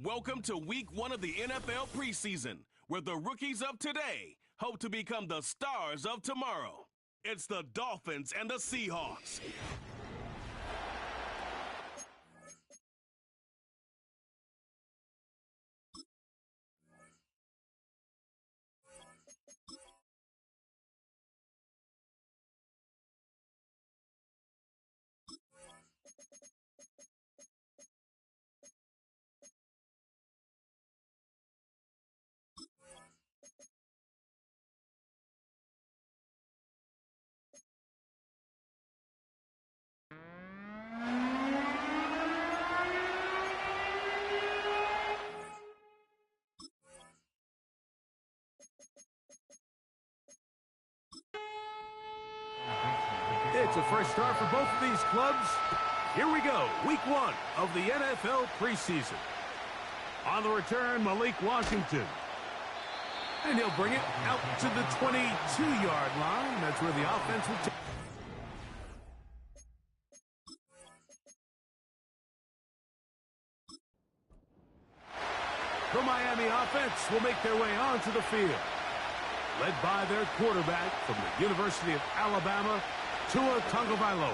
Welcome to Week 1 of the NFL preseason, where the rookies of today hope to become the stars of tomorrow. It's the Dolphins and the Seahawks. It's a fresh start for both of these clubs. Here we go, Week 1 of the NFL preseason. On the return, Malik Washington. And he'll bring it out to the 22-yard line. That's where the offense will take. The Miami offense will make their way onto the field, led by their quarterback from the University of Alabama, Tua Tagovailoa.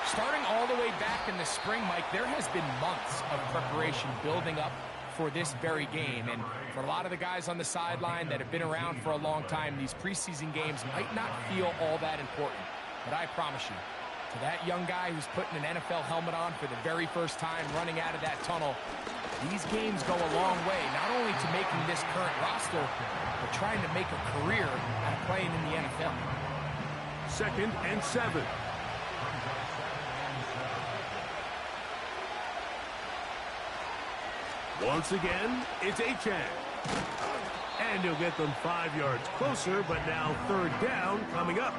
Starting all the way back in the spring, Mike, there has been months of preparation building up for this very game. And for a lot of the guys on the sideline that have been around for a long time, these preseason games might not feel all that important. But I promise you, to that young guy who's putting an NFL helmet on for the very first time, running out of that tunnel, these games go a long way, not only to making this current roster, but trying to make a career out of playing in the NFL. 2nd and 7. Once again, it's Achane. And he'll get them 5 yards closer, but now 3rd down coming up.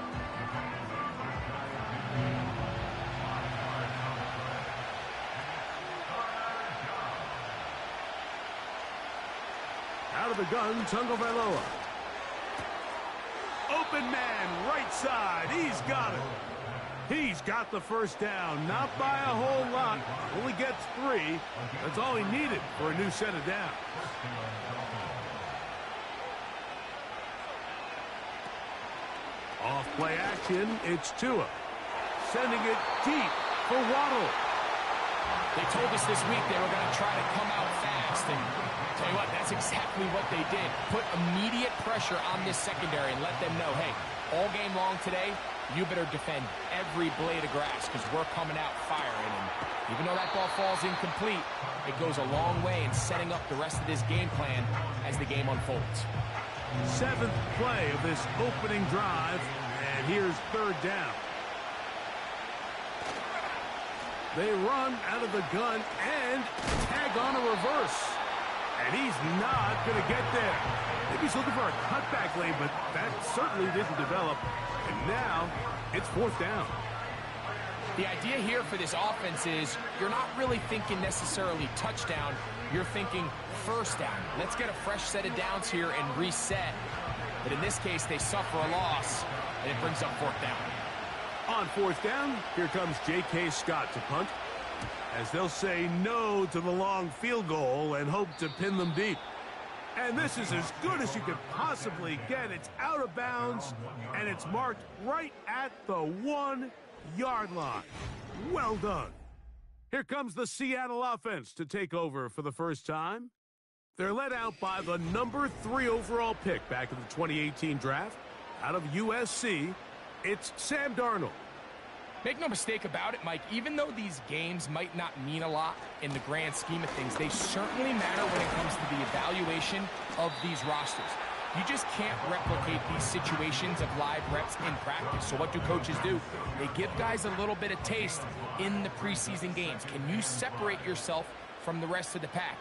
Out of the gun, Tagovailoa. Open man, right side. He's got it. He's got the first down. Not by a whole lot. Only gets 3. That's all he needed for a new set of downs. Off play action, it's Tua. Sending it deep for Waddle. They told us this week they were going to try to come out fast, and tell you what, that's exactly what they did. Put immediate pressure on this secondary and let them know, hey, all game long today, you better defend every blade of grass because we're coming out firing. And even though that ball falls incomplete, it goes a long way in setting up the rest of this game plan as the game unfolds. 7th play of this opening drive, and here's 3rd down. They run out of the gun and tag on a reverse. And he's not going to get there. Maybe he's looking for a cutback lane, but that certainly didn't develop. And now it's 4th down. The idea here for this offense is you're not really thinking necessarily touchdown. You're thinking 1st down. Let's get a fresh set of downs here and reset. But in this case, they suffer a loss, and it brings up 4th down. On 4th down, here comes J.K. Scott to punt, as they'll say no to the long field goal and hope to pin them deep. And this is as good as you could possibly get. It's out of bounds, and it's marked right at the 1-yard line. Well done. Here comes the Seattle offense to take over for the first time. They're led out by the number 3 overall pick back in the 2018 draft. Out of USC, it's Sam Darnold. Make no mistake about it, Mike, even though these games might not mean a lot in the grand scheme of things, they certainly matter when it comes to the evaluation of these rosters. You just can't replicate these situations of live reps in practice. So what do coaches do? They give guys a little bit of taste in the preseason games. Can you separate yourself from the rest of the pack?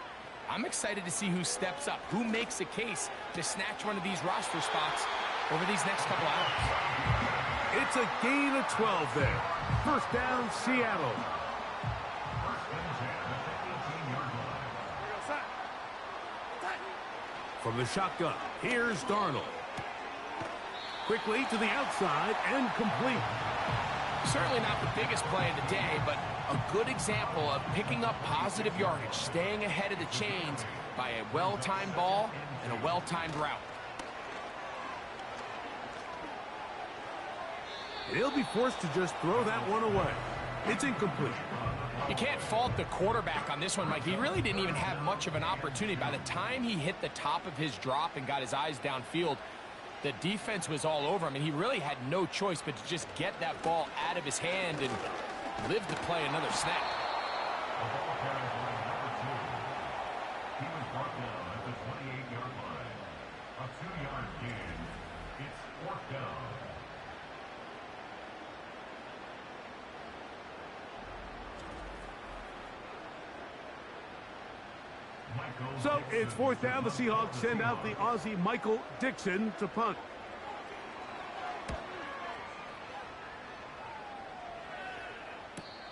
I'm excited to see who steps up, who makes a case to snatch one of these roster spots over these next couple hours. It's a gain of 12 there. 1st down, Seattle. From the shotgun, here's Darnold. Quickly to the outside and complete. Certainly not the biggest play of the day, but a good example of picking up positive yardage, staying ahead of the chains by a well-timed ball and a well-timed route. He'll be forced to just throw that one away. It's incomplete. You can't fault the quarterback on this one, Mike. He really didn't even have much of an opportunity. By the time he hit the top of his drop and got his eyes downfield, the defense was all over him, and he really had no choice but to just get that ball out of his hand and live to play another snap. He was brought down at the 28-yard line. A 2-yard gain. It's 4th down. So it's 4th down. The Seahawks send out the Aussie Michael Dixon to punt.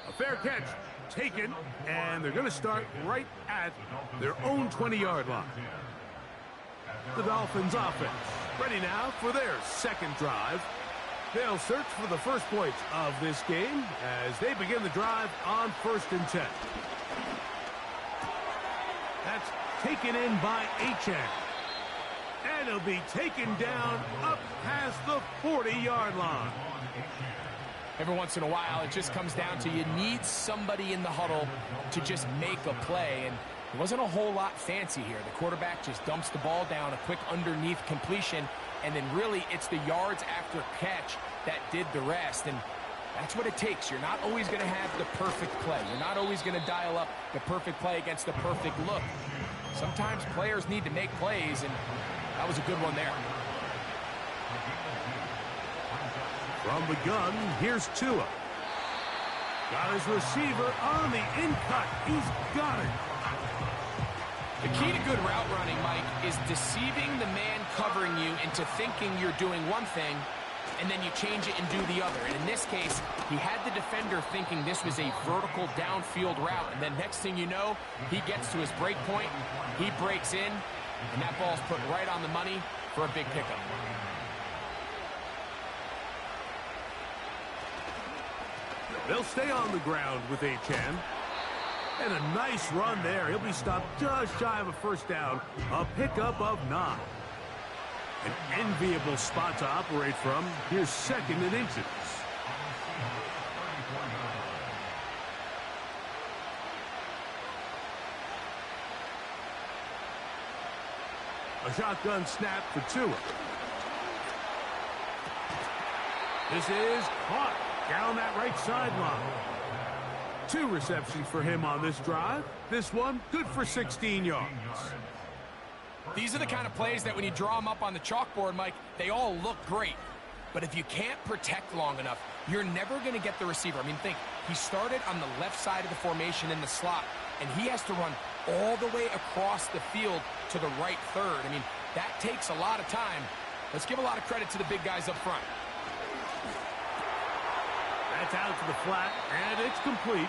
A fair catch taken, and they're going to start right at their own 20-yard line. The Dolphins offense ready now for their second drive. They'll search for the first points of this game as they begin the drive on 1st and 10. That's taken in by Achane. And it'll be taken down up past the 40-yard line. Every once in a while, it just comes down to you need somebody in the huddle to just make a play. And it wasn't a whole lot fancy here. The quarterback just dumps the ball down, a quick underneath completion, and then really it's the yards after catch that did the rest. And that's what it takes. You're not always going to have the perfect play. You're not always going to dial up the perfect play against the perfect look. Sometimes players need to make plays, and that was a good one there. From the gun, here's Tua. Got his receiver on the in-cut. He's got it. The key to good route running, Mike, is deceiving the man covering you into thinking you're doing one thing, and then you change it and do the other. And in this case, he had the defender thinking this was a vertical downfield route, and then next thing you know, he gets to his break point, he breaks in, and that ball's put right on the money for a big pickup. They'll stay on the ground with Achane. And a nice run there. He'll be stopped just shy of a first down. A pickup of 9. An enviable spot to operate from. Here's 2nd and inches. A shotgun snap for Tua. This is caught down that right sideline. 2 receptions for him on this drive. This one, good for 16 yards. These are the kind of plays that when you draw them up on the chalkboard, Mike, they all look great. But if you can't protect long enough, you're never going to get the receiver. I mean, think, he started on the left side of the formation in the slot, and he has to run all the way across the field to the right third. I mean, that takes a lot of time. Let's give a lot of credit to the big guys up front. That's out to the flat, and it's complete.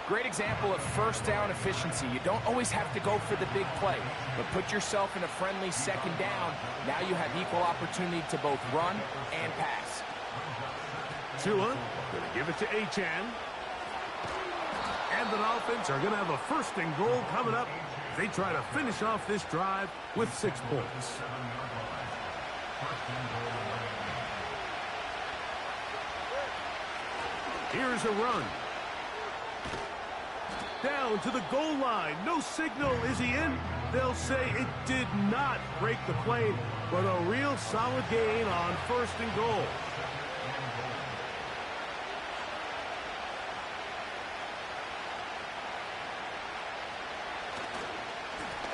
Great example of first down efficiency. You don't always have to go for the big play, but put yourself in a friendly second down. Now you have equal opportunity to both run and pass. Tua going to give it to Achane. And the Dolphins are going to have a 1st and goal coming up. They try to finish off this drive with 6 points. Here's a run. Down to the goal line. No signal. Is he in? They'll say it did not break the play, but a real solid gain on 1st and goal.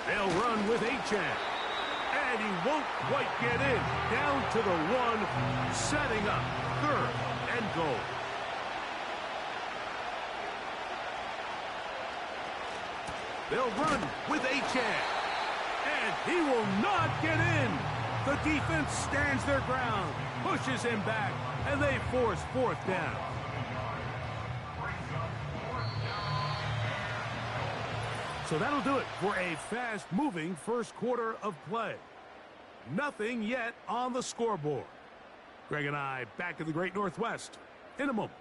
They'll run with Achane. And he won't quite get in. Down to the 1, setting up 3rd and goal. They'll run with Achane. And he will not get in. The defense stands their ground, pushes him back, and they force 4th down. So that'll do it for a fast-moving first quarter of play. Nothing yet on the scoreboard. Greg and I back in the Great Northwest. in a moment.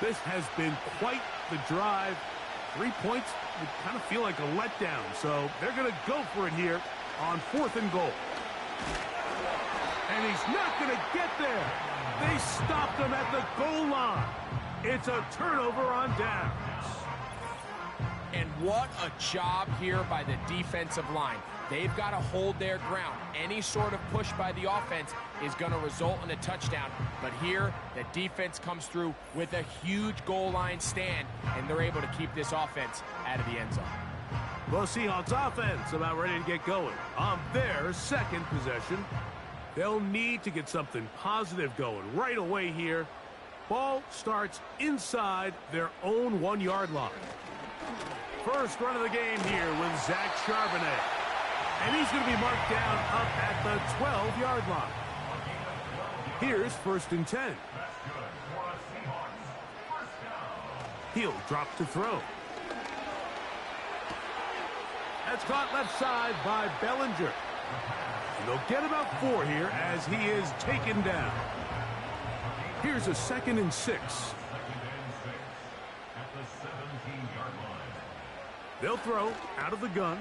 This has been quite the drive. 3 points would kind of feel like a letdown, so they're going to go for it here on 4th and goal. And he's not going to get there. They stopped him at the goal line. It's a turnover on downs. And what a job here by the defensive line. They've got to hold their ground. Any sort of push by the offense is going to result in a touchdown. But here, the defense comes through with a huge goal line stand, and they're able to keep this offense out of the end zone. Well, Seahawks offense about ready to get going on their second possession. They'll need to get something positive going right away here. Ball starts inside their own 1-yard line. First run of the game here with Zach Charbonnet. And he's going to be marked down up at the 12-yard line. Here's 1st and 10. He'll drop to throw. That's caught left side by Bellinger. And they'll get about 4 here as he is taken down. Here's a 2nd and 6. They'll throw out of the gun.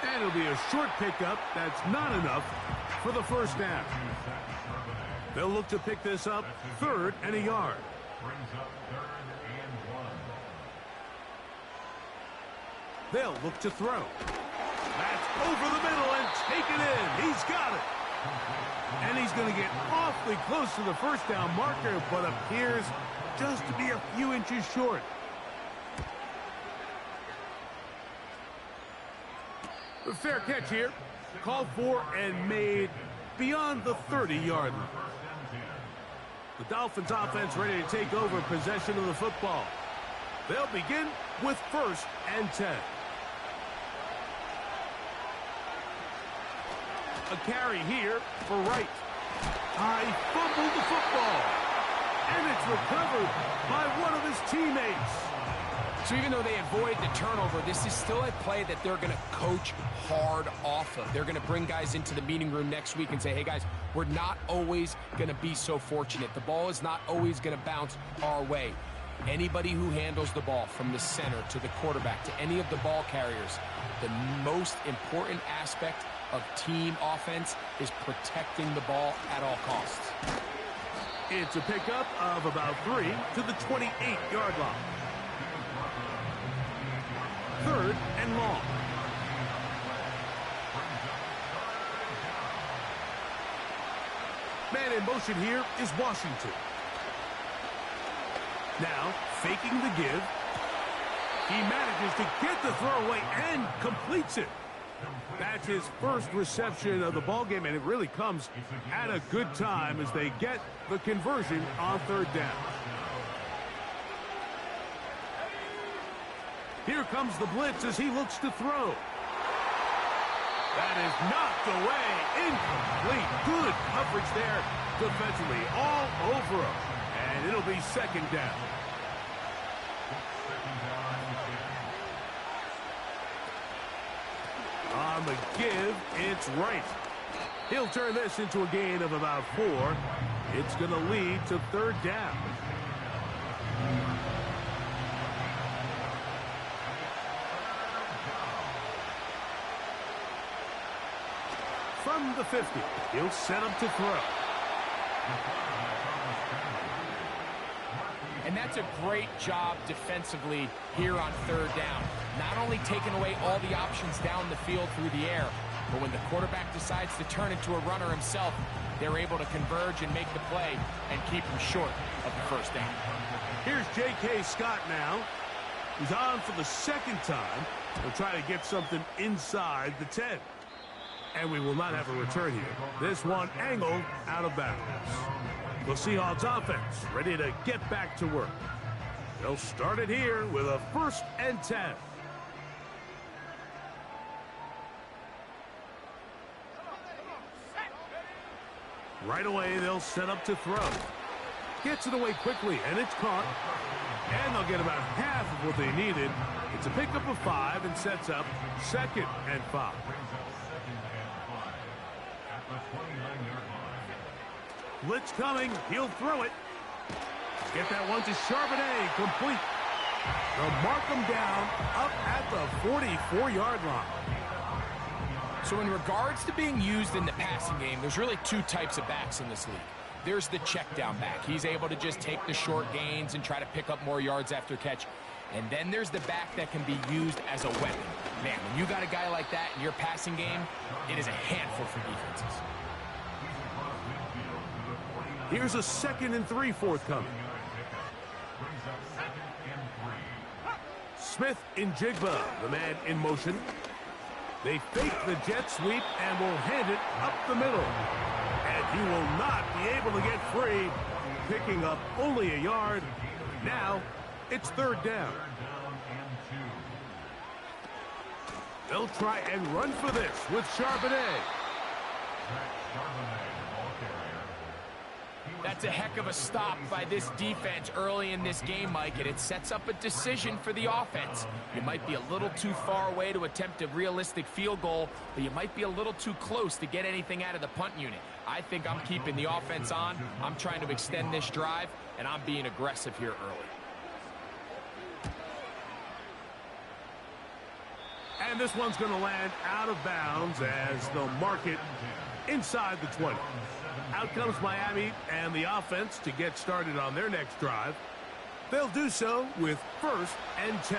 And it'll be a short pickup. That's not enough for the 1st down. They'll look to pick this up 3rd and a yard. They'll look to throw. That's over the middle and taken in. He's got it. And he's going to get awfully close to the 1st down marker, but appears just to be a few inches short. A fair catch here. Called for and made beyond the 30-yard line. The Dolphins offense ready to take over possession of the football. They'll begin with 1st and 10. A carry here for Wright. He fumbled the football. And it's recovered by one of his teammates. So even though they avoid the turnover, this is still a play that they're going to coach hard off of. They're going to bring guys into the meeting room next week and say, hey, guys, we're not always going to be so fortunate. The ball is not always going to bounce our way. Anybody who handles the ball from the center to the quarterback to any of the ball carriers, the most important aspect of team offense is protecting the ball at all costs. It's a pickup of about 3 to the 28-yard line. 3rd and long. Man in motion here is Washington. Now, faking the give. He manages to get the throwaway and completes it. That's his first reception of the ballgame, and it really comes at a good time as they get the conversion on 3rd down. Here comes the blitz as he looks to throw. That is knocked away. Incomplete. Good coverage there defensively all over him. And it'll be 2nd down. On the give, it's Wright. He'll turn this into a gain of about 4. It's going to lead to 3rd down. From the 50, he'll set up to throw. And that's a great job defensively here on 3rd down. Not only taking away all the options down the field through the air, but when the quarterback decides to turn into a runner himself, they're able to converge and make the play and keep him short of the 1st down. Here's J.K. Scott now. He's on for the 2nd time. He'll try to get something inside the 10. And we will not have a return here. This one angled out of bounds. The Seahawks offense ready to get back to work. They'll start it here with a 1st and 10. Right away, they'll set up to throw. Gets it away quickly, and it's caught. And they'll get about half of what they needed. It's a pickup of 5 and sets up 2nd and 5. Blitz coming. He'll throw it. Get that one to Charbonnet. Complete. They'll mark him down up at the 44-yard line. So in regards to being used in the passing game, there's really 2 types of backs in this league. There's the check down back. He's able to just take the short gains and try to pick up more yards after catch. And then there's the back that can be used as a weapon. Man, when you got a guy like that in your passing game, it is a handful for defenses. Here's a 2nd and 3 forthcoming. Smith in Jigba, the man in motion. They fake the jet sweep and will hand it up the middle. And he will not be able to get free, picking up only a yard. Now, it's 3rd down. They'll try and run for this with Charbonnet. That's a heck of a stop by this defense early in this game, Mike, and it sets up a decision for the offense. You might be a little too far away to attempt a realistic field goal, but you might be a little too close to get anything out of the punt unit. I think I'm keeping the offense on. I'm trying to extend this drive, and I'm being aggressive here early. And this one's going to land out of bounds as they'll mark it inside the 20. Out comes Miami and the offense to get started on their next drive. They'll do so with 1st and 10.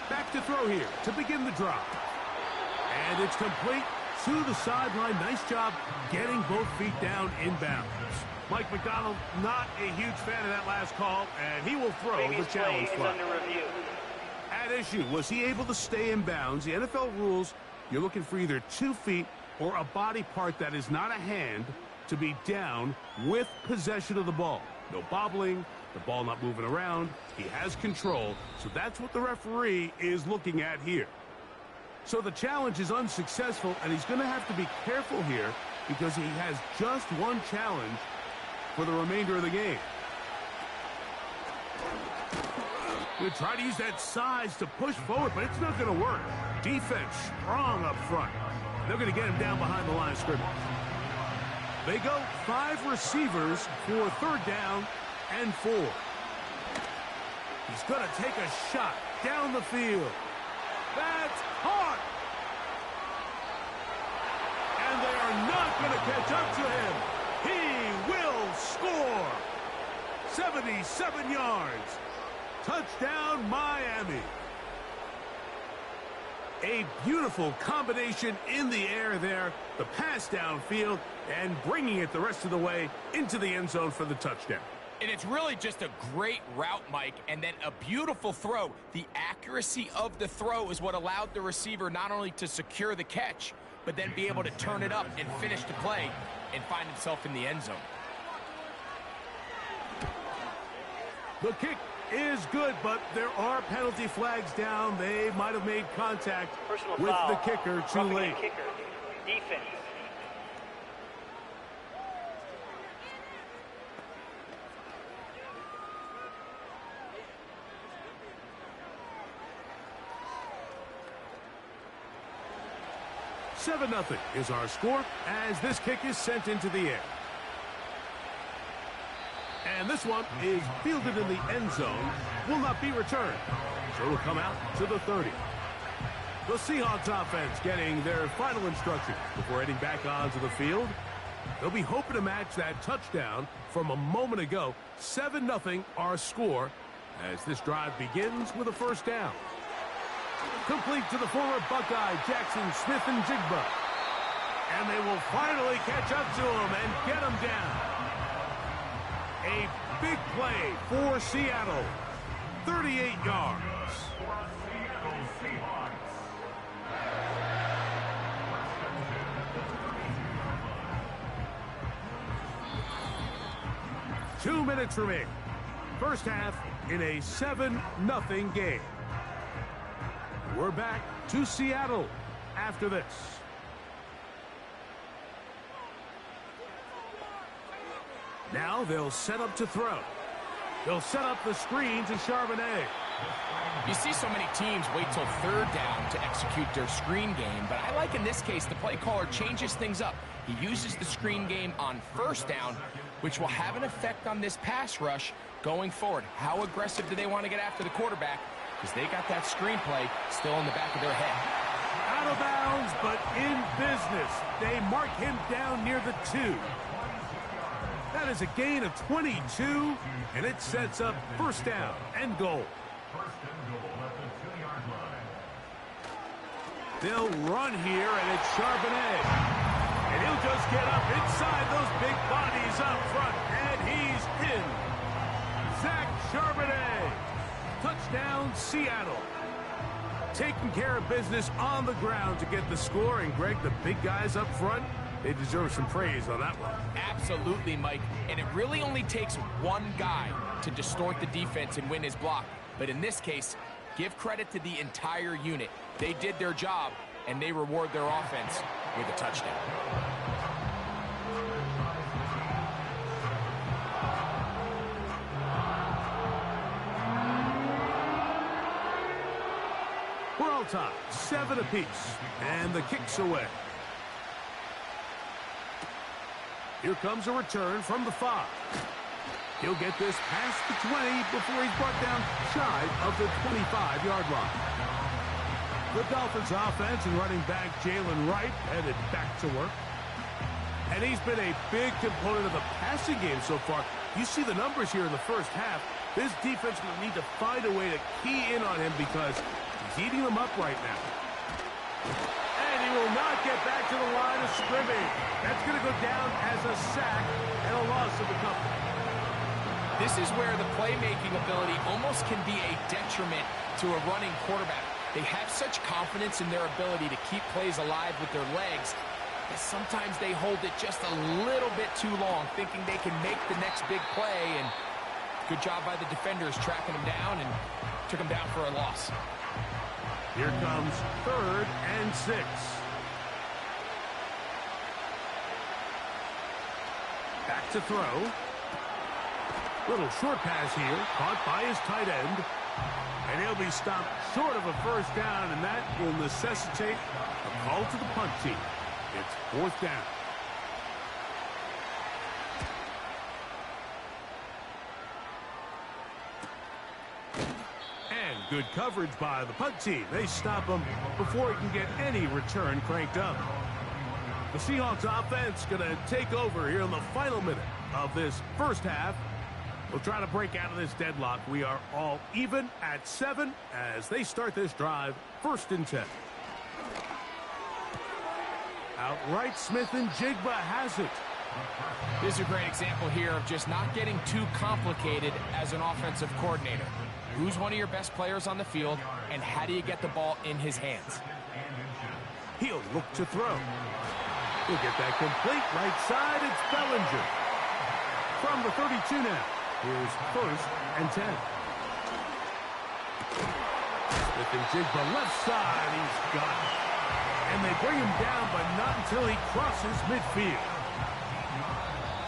Back to throw here to begin the drive. And it's complete to the sideline. Nice job getting both feet down in bounds. Mike McDonald, not a huge fan of that last call, and he will throw the challenge flag. At issue, was he able to stay in bounds? The NFL rules, you're looking for either 2 feet or a body part that is not a hand to be down with possession of the ball. No bobbling, the ball not moving around. He has control, so that's what the referee is looking at here. So the challenge is unsuccessful, and he's going to have to be careful here because he has just one challenge for the remainder of the game. We'll try to use that size to push forward, but it's not going to work. Defense strong up front. They're going to get him down behind the line of scrimmage. They go 5 receivers for 3rd down and 4. He's going to take a shot down the field. That's caught. And they are not going to catch up to him. He will score. 77 yards. Touchdown, Miami. A beautiful combination in the air there. The pass downfield and bringing it the rest of the way into the end zone for the touchdown. And it's really just a great route, Mike, and then a beautiful throw. The accuracy of the throw is what allowed the receiver not only to secure the catch, but then be able to turn it up and finish the play and find himself in the end zone. The kick is good, but there are penalty flags down. They might have made contact with the kicker too late. Defense. Seven 0 is our score as this kick is sent into the air. And this one is fielded in the end zone, will not be returned. So it will come out to the 30. The Seahawks offense getting their final instructions before heading back onto the field. They'll be hoping to match that touchdown from a moment ago. 7 0 our score as this drive begins with a 1st down. Complete to the former Buckeye, Jackson Smith and Jigba. And they will finally catch up to him and get him down. A big play for Seattle. 38 yards. Seattle Seahawks. 2 minutes remaining. First half in a 7-0 game. We're back to Seattle after this. Now they'll set up to throw. They'll set up the screen to Charbonnet. You see so many teams wait till third down to execute their screen game, but I like in this case the play caller changes things up. He uses the screen game on first down, which will have an effect on this pass rush going forward. How aggressive do they want to get after the quarterback? Because they got that screenplay still in the back of their head. Out of bounds, but in business. They mark him down near the 2. That is a gain of 22, and it sets up first down and goal. First and goal at the 2-yard line. They'll run here, and it's Charbonnet. And he'll just get up inside those big bodies up front, and he's in. Zach Charbonnet. Touchdown, Seattle. Taking care of business on the ground to get the score. And, Greg, the big guys up front, they deserve some praise on that one. Absolutely, Mike. And it really only takes one guy to distort the defense and win his block. But in this case, give credit to the entire unit. They did their job, and they reward their offense with a touchdown. We're all tied, 7 apiece, and the kick's away. Here comes a return from the 5. He'll get this past the 20 before he's brought down shy of the 25-yard line. The Dolphins offense and running back Jalen Wright headed back to work. And he's been a big component of the passing game so far. You see the numbers here in the first half. This defense will need to find a way to key in on him because he's eating them up right now. And he will not get back to the line of scrimmage. That's going to go down as a sack and a loss of the company. This is where the playmaking ability almost can be a detriment to a running quarterback. They have such confidence in their ability to keep plays alive with their legs that sometimes they hold it just a little bit too long, thinking they can make the next big play. And good job by the defenders tracking him down and took him down for a loss. Here comes 3rd and 6. Back to throw. Little short pass here, caught by his tight end. And he'll be stopped short of a first down, and that will necessitate a call to the punt team. It's 4th down. And good coverage by the punt team. They stop him before he can get any return cranked up. The Seahawks offense going to take over here in the final minute of this first half. We'll try to break out of this deadlock. We are all even at 7 as they start this drive, 1st and 10. Outright, Smith and Jigba has it. This is a great example here of just not getting too complicated as an offensive coordinator. Who's one of your best players on the field, and how do you get the ball in his hands? He'll look to throw. He'll get that complete right side. It's Bellinger. From the 32 now. Here's 1st and 10. Smith and Jigba left side. He's got it. And they bring him down, but not until he crosses midfield.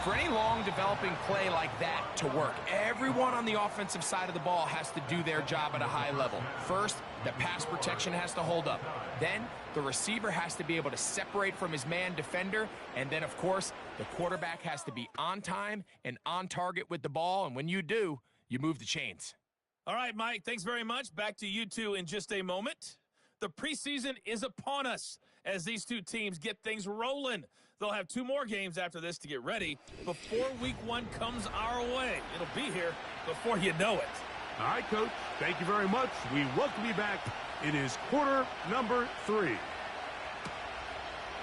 For any long developing play like that to work, everyone on the offensive side of the ball has to do their job at a high level. First, the pass protection has to hold up. Then, the receiver has to be able to separate from his man defender. And then, of course, the quarterback has to be on time and on target with the ball. And when you do, you move the chains. All right, Mike, thanks very much. Back to you two in just a moment. The preseason is upon us as these two teams get things rolling. They'll have 2 more games after this to get ready before Week 1 comes our way. It'll be here before you know it. All right, Coach. Thank you very much. We welcome you back. It is quarter number 3.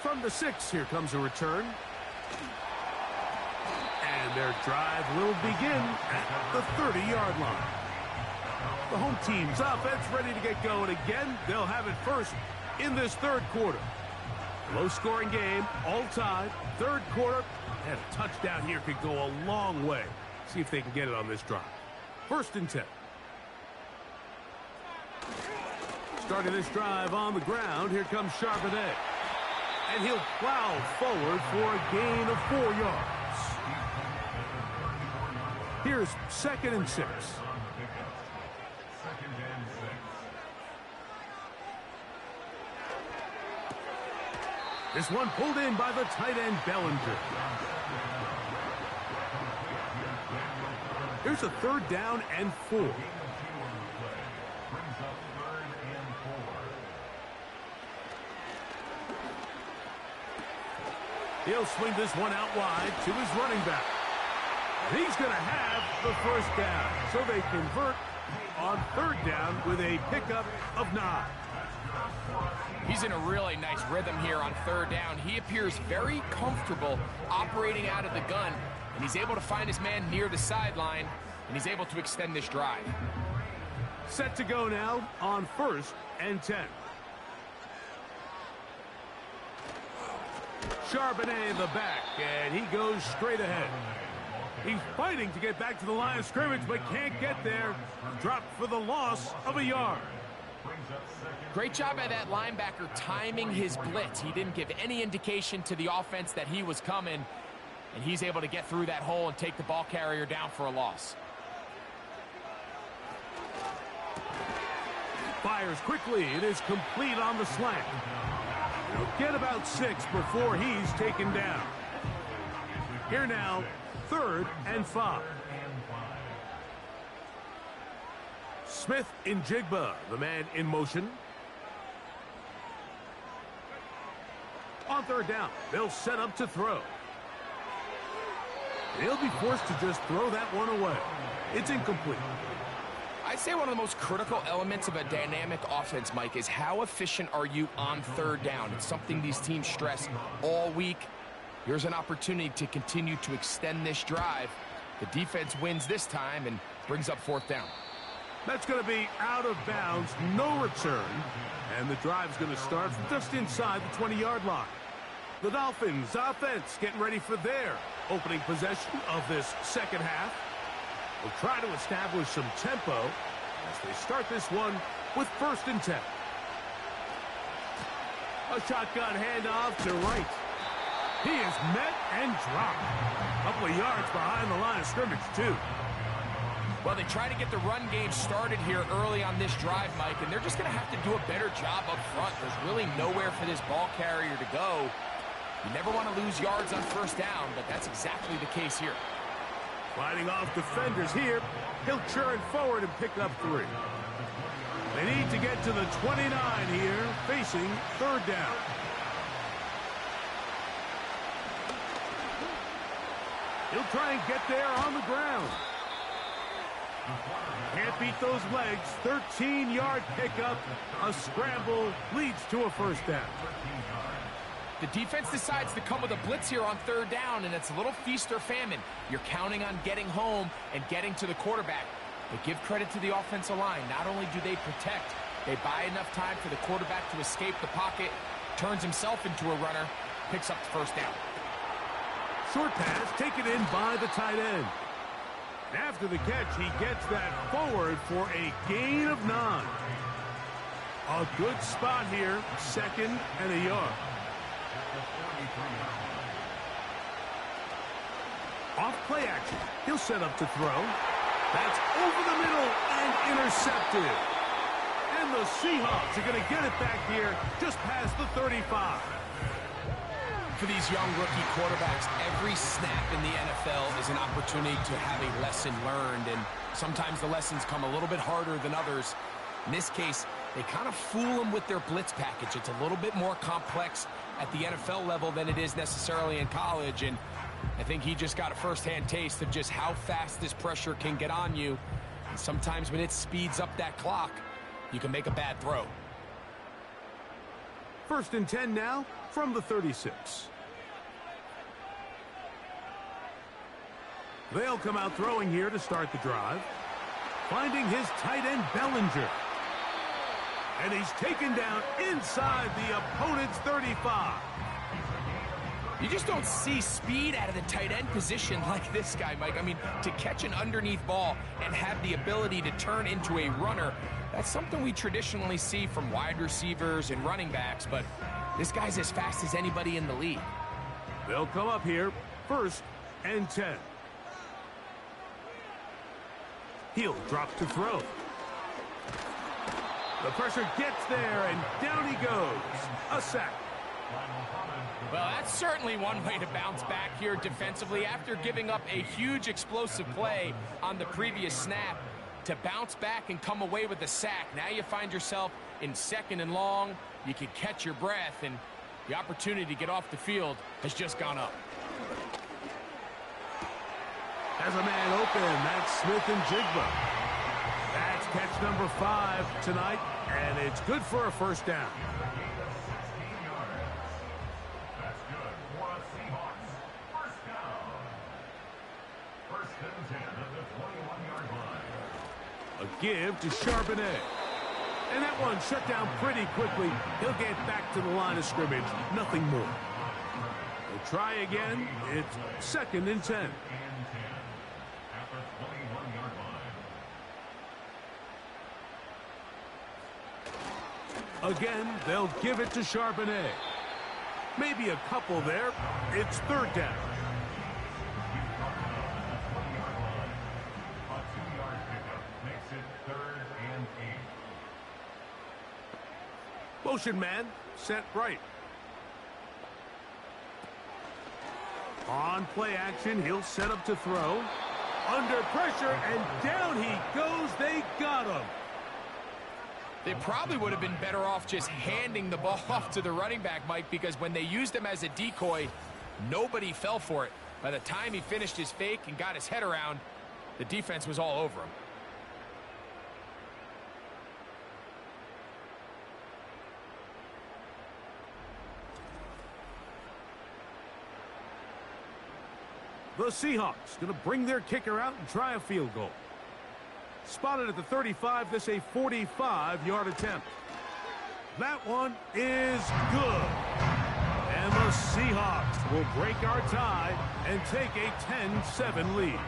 From the 6, here comes a return. And their drive will begin at the 30-yard line. The home team's offense ready to get going again. They'll have it first in this 3rd quarter. Low-scoring game, all tied, 3rd quarter, and a touchdown here could go a long way. See if they can get it on this drive. 1st and 10. Starting this drive on the ground, here comes Charbonnet. And he'll plow forward for a gain of 4 yards. Here's 2nd and 6. This one pulled in by the tight end, Bellinger. Here's a 3rd down and 4. He'll swing this one out wide to his running back. And he's going to have the 1st down. So they convert on 3rd down with a pickup of 9. He's in a really nice rhythm here on 3rd down. He appears very comfortable operating out of the gun, and he's able to find his man near the sideline, and he's able to extend this drive. Set to go now on 1st and 10. Charbonnet in the back, and he goes straight ahead. He's fighting to get back to the line of scrimmage, but can't get there. Dropped for the loss of a yard. Great job by that linebacker timing his blitz. He didn't give any indication to the offense that he was coming, and he's able to get through that hole and take the ball carrier down for a loss. Fires quickly. It is complete on the slant. He'll get about 6 before he's taken down. Here now, 3rd and 5. Smith in Jigba, the man in motion. On 3rd down, they'll set up to throw. He'll be forced to just throw that one away. It's incomplete. I'd say one of the most critical elements of a dynamic offense, Mike, is how efficient are you on 3rd down. It's something these teams stress all week. Here's an opportunity to continue to extend this drive. The defense wins this time and brings up 4th down. That's going to be out of bounds, no return. And the drive's going to start just inside the 20-yard line. The Dolphins offense getting ready for their opening possession of this 2nd half. Will try to establish some tempo as they start this one with 1st and 10. A shotgun handoff to right. He is met and dropped. A couple of yards behind the line of scrimmage, too. Well, they try to get the run game started here early on this drive, Mike, and they're just going to have to do a better job up front. There's really nowhere for this ball carrier to go. You never want to lose yards on 1st down, but that's exactly the case here. Fighting off defenders here. He'll churn forward and pick up 3. They need to get to the 29 here, facing 3rd down. He'll try and get there on the ground. Can't beat those legs. 13-yard pickup. A scramble leads to a 1st down. The defense decides to come with a blitz here on 3rd down, and it's a little feast or famine. You're counting on getting home and getting to the quarterback. But give credit to the offensive line. Not only do they protect, they buy enough time for the quarterback to escape the pocket, turns himself into a runner, picks up the 1st down. Short pass taken in by the tight end. And after the catch, he gets that forward for a gain of 9. A good spot here, 2nd and a yard. Off play action. He'll set up to throw. That's over the middle and intercepted. And the Seahawks are going to get it back here just past the 35. For these young rookie quarterbacks, every snap in the NFL is an opportunity to have a lesson learned, and sometimes the lessons come a little bit harder than others. In this case, they kind of fool them with their blitz package. It's a little bit more complex at the NFL level than it is necessarily in college, and I think he just got a first-hand taste of just how fast this pressure can get on you. And sometimes when it speeds up that clock, you can make a bad throw. 1st and 10 now from the 36. They'll come out throwing here to start the drive. Finding his tight end, Bellinger. And he's taken down inside the opponent's 35. You just don't see speed out of the tight end position like this guy, Mike. I mean, to catch an underneath ball and have the ability to turn into a runner, that's something we traditionally see from wide receivers and running backs, but this guy's as fast as anybody in the league. They'll come up here, 1st and 10. He'll drop to throw. The pressure gets there, and down he goes. A sack. Well, that's certainly one way to bounce back here defensively after giving up a huge explosive play on the previous snap. To bounce back and come away with a sack. Now you find yourself in 2nd and long. You can catch your breath, and the opportunity to get off the field has just gone up. Has a man open. That's Smith and Jigba. That's catch number 5 tonight, and it's good for a 1st down. That's good for a Seahawks. 1st down. 1st and 10 at the 21-yard line. A give to Charbonnet. And that one shut down pretty quickly. He'll get back to the line of scrimmage. Nothing more. We'll try again. It's 2nd and 10. At the 21-yard line. Again, they'll give it to Charbonnet. Maybe a couple there. It's 3rd down. A 2-yard pickup makes it 3rd and 8. Motion man, set right. On play action, he'll set up to throw. Under pressure, and down he goes. They got him. They probably would have been better off just handing the ball off to the running back, Mike, because when they used him as a decoy, nobody fell for it. By the time he finished his fake and got his head around, the defense was all over him. The Seahawks going to bring their kicker out and try a field goal. Spotted at the 35, this a 45-yard attempt. That one is good. And the Seahawks will break our tie and take a 10-7 lead.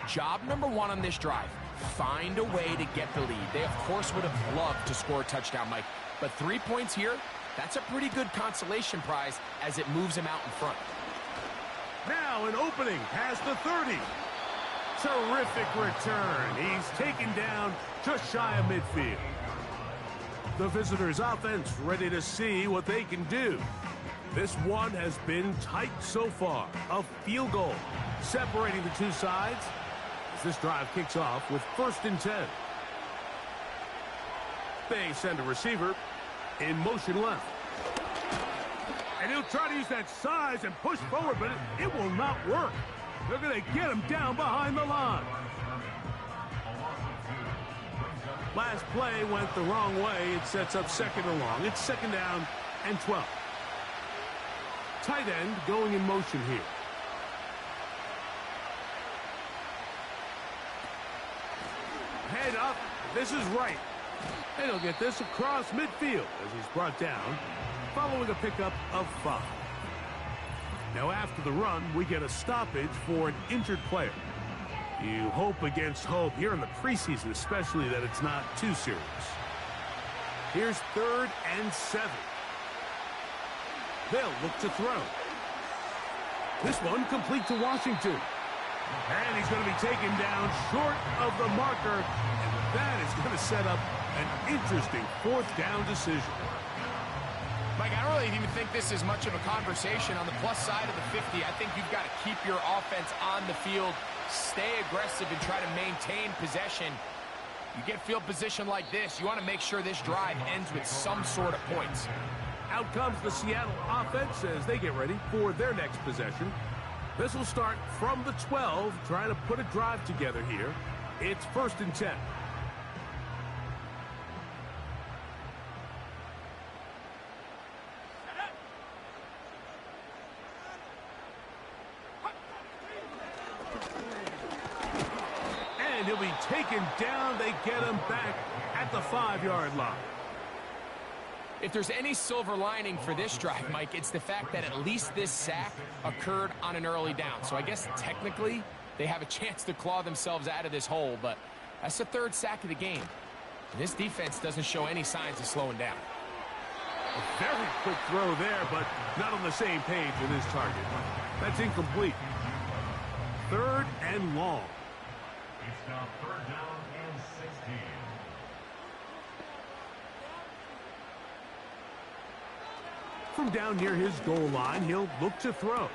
Job number 1 on this drive, find a way to get the lead. They, of course, would have loved to score a touchdown, Mike. But 3 points here, that's a pretty good consolation prize as it moves him out in front. Now an opening past the 30. Terrific return. He's taken down just shy of midfield. The visitors' offense ready to see what they can do. This one has been tight so far. A field goal separating the two sides as this drive kicks off with 1st and 10. They send a receiver in motion left. And he'll try to use that size and push forward, but it will not work. They're going to get him down behind the line. Last play went the wrong way. It sets up 2nd and long. It's 2nd down and 12. Tight end going in motion here. Head up. This is right. And he'll get this across midfield as he's brought down, following a pickup of 5. Now after the run, we get a stoppage for an injured player. You hope against hope here in the preseason, especially that it's not too serious. Here's 3rd and 7. They'll look to throw. This one complete to Washington. And he's going to be taken down short of the marker. And that is going to set up an interesting 4th down decision. Mike, I don't really even think this is much of a conversation on the plus side of the 50. I think you've got to keep your offense on the field, stay aggressive, and try to maintain possession. You get field position like this, you want to make sure this drive ends with some sort of points. Out comes the Seattle offense as they get ready for their next possession. This will start from the 12, trying to put a drive together here. It's 1st and 10. And he'll be taken down. They get him back at the 5-yard line. If there's any silver lining for this drive, Mike, it's the fact that at least this sack occurred on an early down. So I guess technically they have a chance to claw themselves out of this hole, but that's the third sack of the game. And this defense doesn't show any signs of slowing down. A very quick throw there, but not on the same page with his target. That's incomplete. 3rd and long. It's now 3rd down and 16. From down near his goal line, he'll look to throw.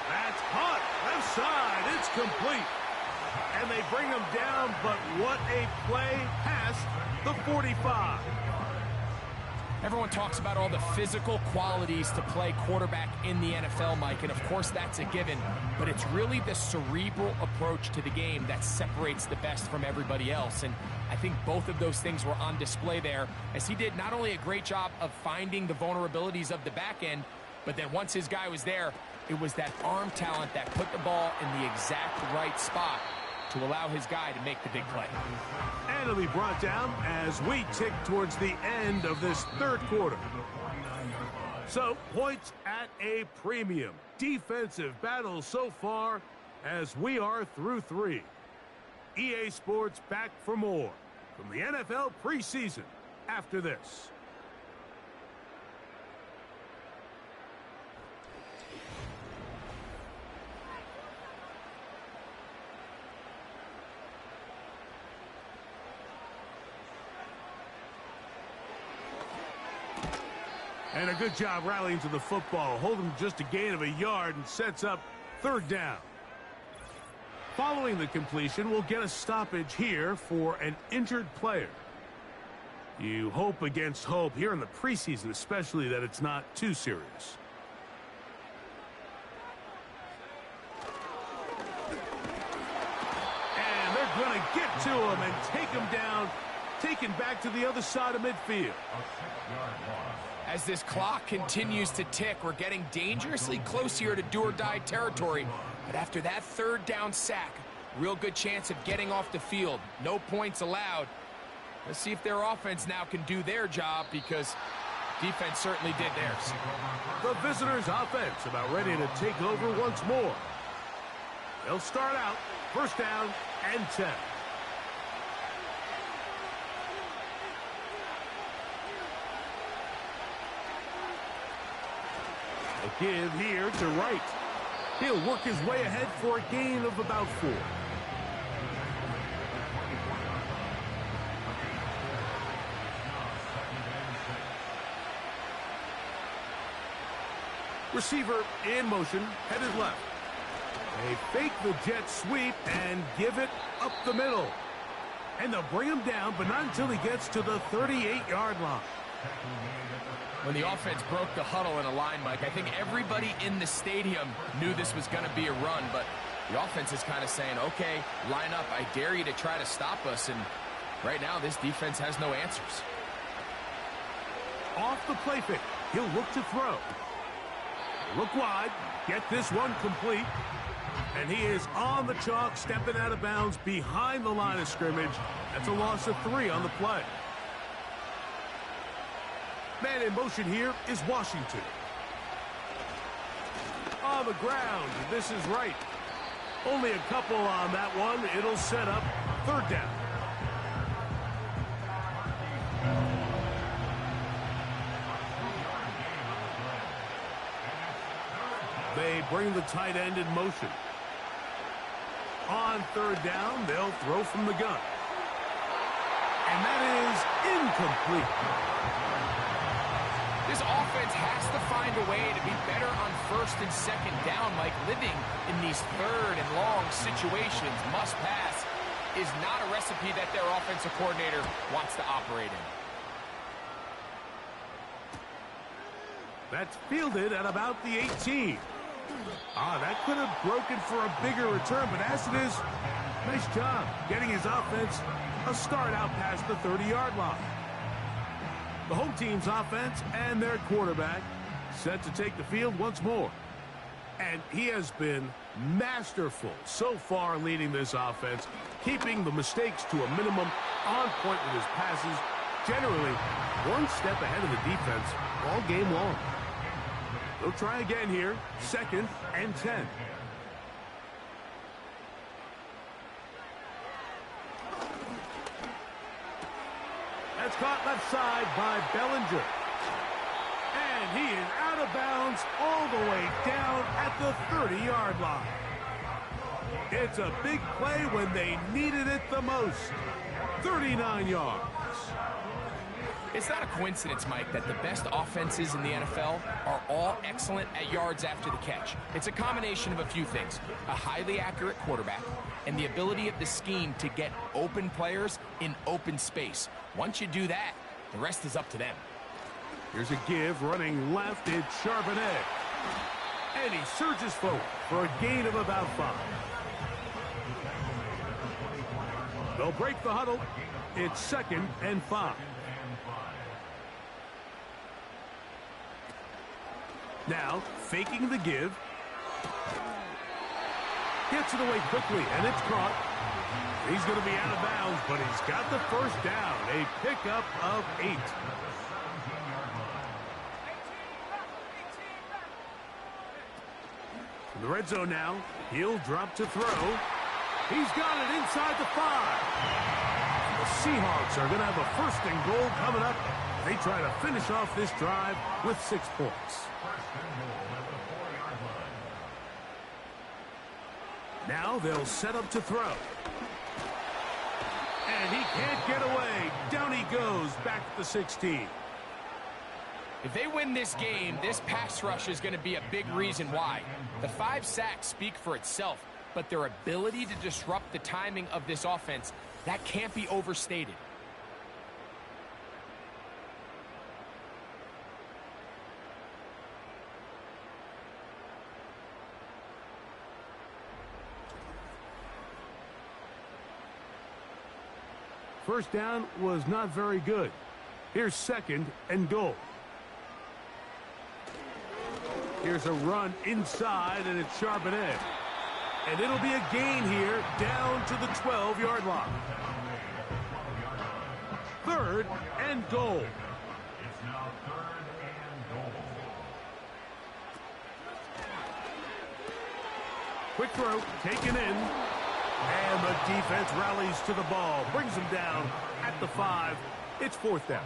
That's caught. Left side. It's complete. And they bring him down, but what a play past the 45. Everyone talks about all the physical qualities to play quarterback in the NFL, Mike, and of course that's a given, but it's really the cerebral approach to the game that separates the best from everybody else, and I think both of those things were on display there, as he did not only a great job of finding the vulnerabilities of the back end, but then once his guy was there, it was that arm talent that put the ball in the exact right spot to allow his guy to make the big play. And it'll be brought down as we tick towards the end of this 3rd quarter. So, points at a premium. Defensive battle so far as we are through 3. EA Sports back for more from the NFL preseason after this. And a good job rallying to the football. Holding just a gain of a yard and sets up 3rd down. Following the completion, we'll get a stoppage here for an injured player. You hope against hope here in the preseason, especially that it's not too serious. And they're going to get to him and take him down, taken back to the other side of midfield. As this clock continues to tick, we're getting dangerously close here to do-or-die territory. But after that 3rd down sack, real good chance of getting off the field. No points allowed. Let's see if their offense now can do their job, because defense certainly did theirs. The visitors' offense about ready to take over once more. They'll start out 1st down and 10. A give here to Wright. He'll work his way ahead for a gain of about 4. Receiver in motion, headed left. They fake the jet sweep and give it up the middle. And they'll bring him down, but not until he gets to the 38-yard line. When the offense broke the huddle in a line, Mike, I think everybody in the stadium knew this was going to be a run, but the offense is kind of saying, okay, line up, I dare you to try to stop us, and right now this defense has no answers. Off the play fake, he'll look to throw. Look wide, get this one complete, and he is on the chalk, stepping out of bounds behind the line of scrimmage. That's a loss of 3 on the play. Man in motion here is Washington. On the ground, this is Wright. Only a couple on that one. It'll set up 3rd down. They bring the tight end in motion. On 3rd down, they'll throw from the gun. And that is incomplete. This offense has to find a way to be better on 1st and 2nd down, Mike. Living in these 3rd and long situations, must pass, is not a recipe that their offensive coordinator wants to operate in. That's fielded at about the 18. That could have broken for a bigger return, but as it is, nice job getting his offense a start out past the 30-yard line. The home team's offense and their quarterback set to take the field once more. And he has been masterful so far leading this offense, keeping the mistakes to a minimum, on point with his passes, generally one step ahead of the defense all game long. They'll try again here, 2nd and 10. That's caught left side by Bellinger. And he is out of bounds all the way down at the 30-yard line. It's a big play when they needed it the most. 39 yards. It's not a coincidence, Mike, that the best offenses in the NFL are all excellent at yards after the catch. It's a combination of a few things. A highly accurate quarterback and the ability of the scheme to get open players in open space. Once you do that, the rest is up to them. Here's a give, running left, it's Charbonnet. And he surges forward for a gain of about 5. They'll break the huddle. It's 2nd and 5. Now, faking the give. Gets it away quickly, and it's caught. He's going to be out of bounds, but he's got the first down. A pickup of 8. In the red zone now, he'll drop to throw. He's got it inside the 5. The Seahawks are going to have a 1st and goal coming up. They try to finish off this drive with 6 points. Now they'll set up to throw. And he can't get away. Down he goes back to the 16. If they win this game, this pass rush is going to be a big reason why. The 5 sacks speak for itself, but their ability to disrupt the timing of this offense, that can't be overstated. First down was not very good. Here's 2nd and goal. Here's a run inside, and it's Charbonnet. And it'll be a gain here down to the 12-yard line. 3rd and goal. It's now 3rd and goal. Quick throw, taken in. And the defense rallies to the ball, brings him down at the 5. It's 4th down.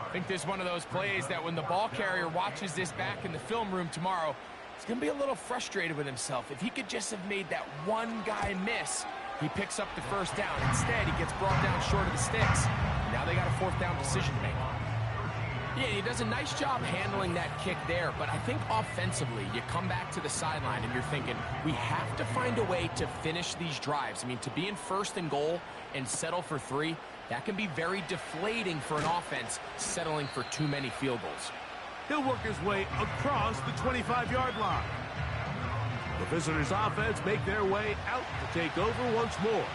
I think this is one of those plays that when the ball carrier watches this back in the film room tomorrow, he's going to be a little frustrated with himself. If he could just have made that one guy miss, he picks up the 1st down. Instead, he gets brought down short of the sticks. Now they got a 4th down decision to make. Yeah, he does a nice job handling that kick there, but I think offensively, you come back to the sideline and you're thinking, we have to find a way to finish these drives. I mean, to be in 1st and goal and settle for 3, that can be very deflating for an offense settling for too many field goals. He'll work his way across the 25-yard line. The visitors' offense make their way out to take over once more.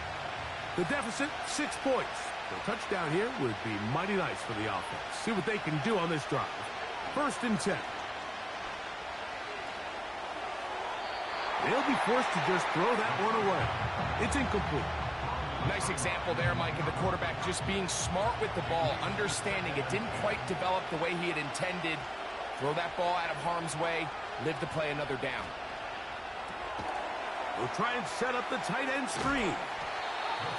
The deficit, 6 points. A touchdown here would be mighty nice for the offense. See what they can do on this drive. 1st and 10. They'll be forced to just throw that one away. It's incomplete. Nice example there, Mike, of the quarterback just being smart with the ball, understanding it didn't quite develop the way he had intended. Throw that ball out of harm's way, live to play another down. We'll try and set up the tight end screen.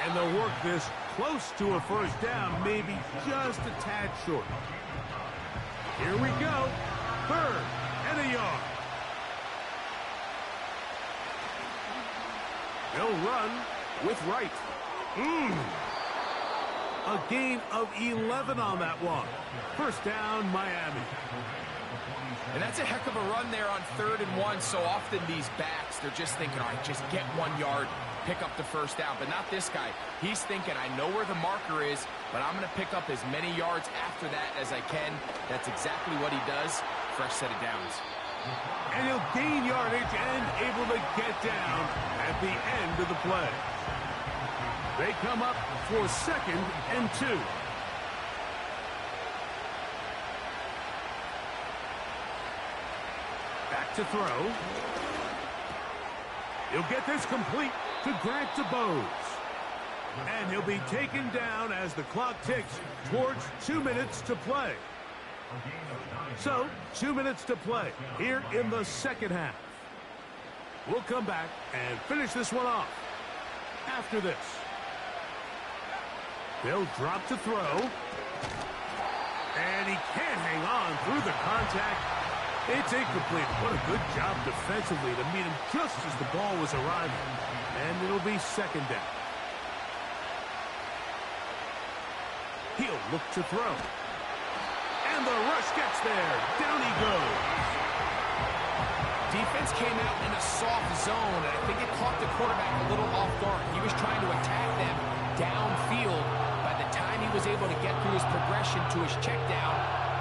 And they'll work this close to a 1st down, maybe just a tad short. Here we go. 3rd and a yard. They'll run with Wright. A gain of 11 on that one. 1st down, Miami. And that's a heck of a run there on 3rd and 1. So often these backs, they're just thinking, all right, just get 1 yard, pick up the 1st down. But not this guy. He's thinking, I know where the marker is, but I'm going to pick up as many yards after that as I can. That's exactly what he does. Fresh set of downs. And he'll gain yardage and able to get down at the end of the play. They come up for 2nd and 2. Back to throw. He'll get this complete to Grant DeBose. And he'll be taken down as the clock ticks towards 2 minutes to play. So, 2 minutes to play here in the second half. We'll come back and finish this one off after this. They'll drop to throw. And he can't hang on through the contact. It's incomplete. What a good job defensively to meet him just as the ball was arriving. And it'll be second down. He'll look to throw. And the rush gets there. Down he goes. Defense came out in a soft zone, and I think it caught the quarterback a little off guard. He was trying to attack them downfield. By the time he was able to get through his progression to his check down,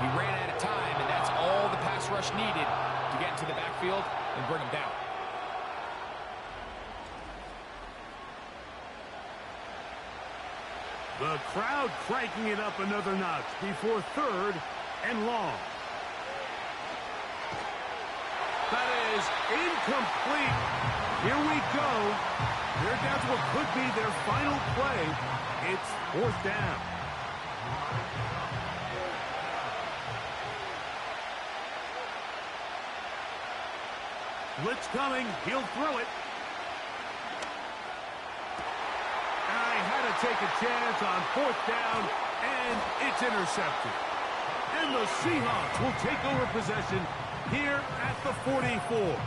he ran out of time, and that's all the pass rush needed to get into the backfield and bring him down. The crowd cranking it up another notch before third and long. That is incomplete. Here we go. They're down to what could be their final play. It's fourth down. Blitz coming. He'll throw it. I had to take a chance on fourth down, and it's intercepted. And the Seahawks will take over possession here at the 44.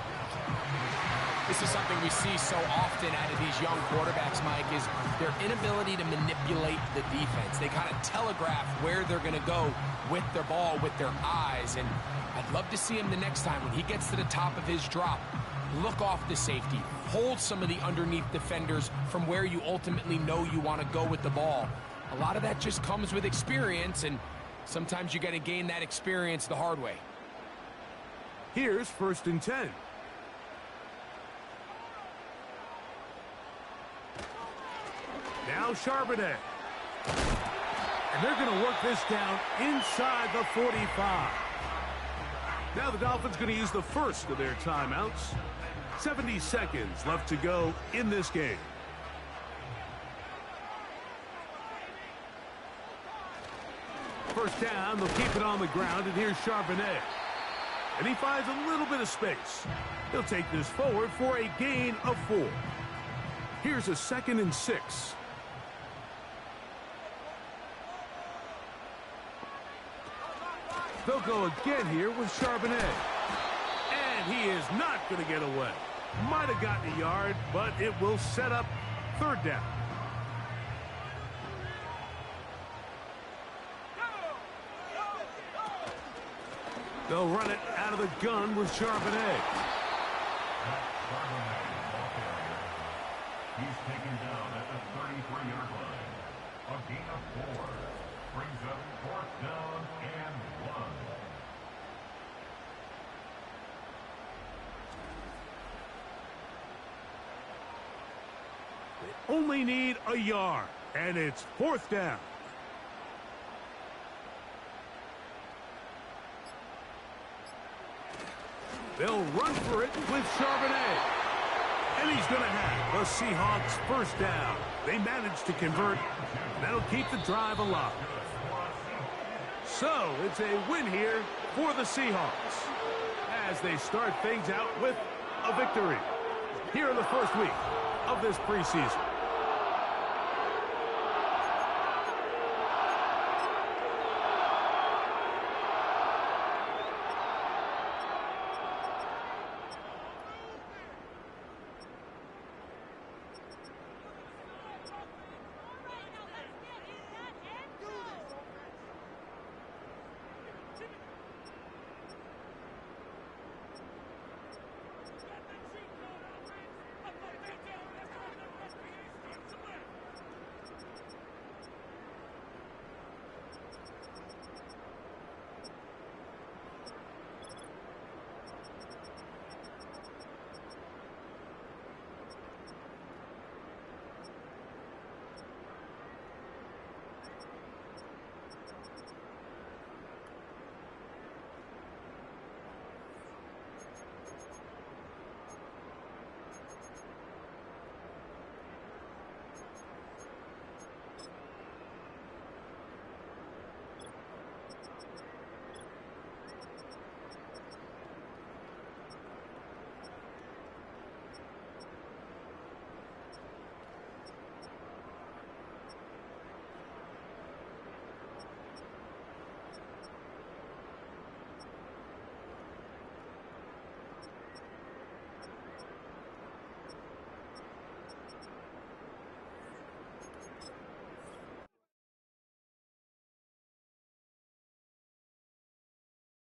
This is something we see so often out of these young quarterbacks, Mike, is their inability to manipulate the defense. They kind of telegraph where they're going to go with their ball, with their eyes. And I'd love to see him the next time when he gets to the top of his drop. Look off the safety. Hold some of the underneath defenders from where you ultimately know you want to go with the ball. A lot of that just comes with experience, and sometimes you got to gain that experience the hard way. Here's first and 10. Now Charbonnet. And they're going to work this down inside the 45. Now the Dolphins going to use the first of their timeouts. 70 seconds left to go in this game. First down, they'll keep it on the ground, and here's Charbonnet. And he finds a little bit of space. He'll take this forward for a gain of 4. Here's a 2nd and 6. They'll go again here with Charbonnet. And he is not going to get away. Might have gotten a yard, but it will set up third down. They'll run it out of the gun with Charbonnet. He's taken down at the 33-yard line. A gain of 4 brings up fourth down and 1. They only need a yard, and it's fourth down. They'll run for it with Charbonnet. And he's going to have the Seahawks first down. They managed to convert. That'll keep the drive alive. So it's a win here for the Seahawks as they start things out with a victory here in the first week of this preseason.